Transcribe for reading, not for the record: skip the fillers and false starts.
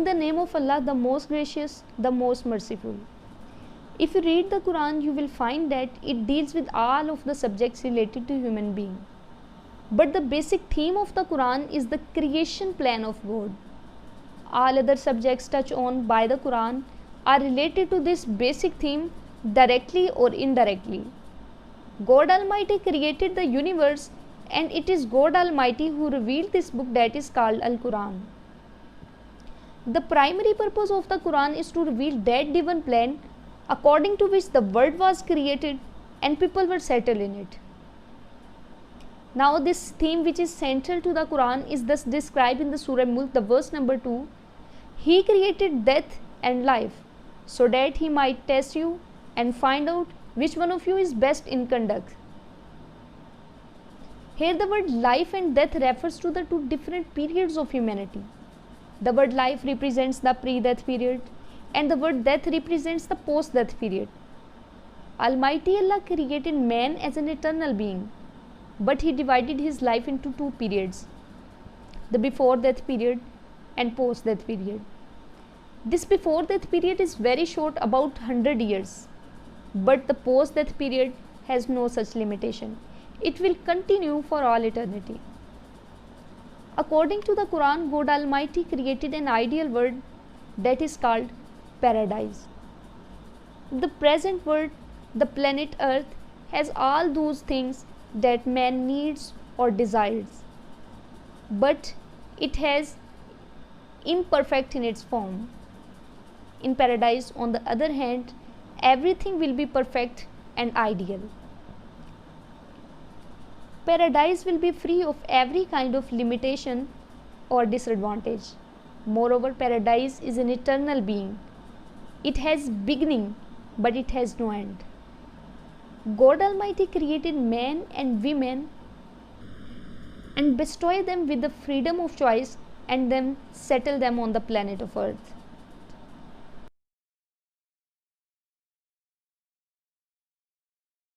In the name of Allah, the most gracious, the most merciful. If you read the Quran, you will find that it deals with all of the subjects related to human being. But the basic theme of the Quran is the creation plan of God. All other subjects touched on by the Quran are related to this basic theme directly or indirectly. God Almighty created the universe, and it is God Almighty who revealed this book that is called Al-Quran. The primary purpose of the Quran is to reveal that divine plan according to which the world was created and people were settled in it. Now this theme which is central to the Quran is thus described in the Surah Mulk, the verse number 2. He created death and life so that he might test you and find out which one of you is best in conduct. Here the word life and death refers to the two different periods of humanity. The word life represents the pre-death period and the word death represents the post-death period. Almighty Allah created man as an eternal being, but he divided his life into two periods, the before-death period and post-death period. This before-death period is very short, about 100 years, but the post-death period has no such limitation. It will continue for all eternity. According to the Quran, God Almighty created an ideal world that is called paradise. The present world, the planet Earth, has all those things that man needs or desires, but it has imperfect in its form. In paradise, on the other hand, everything will be perfect and ideal. Paradise will be free of every kind of limitation or disadvantage. Moreover, paradise is an eternal being. It has beginning, but it has no end. God Almighty created men and women and bestowed them with the freedom of choice and then settled them on the planet of Earth.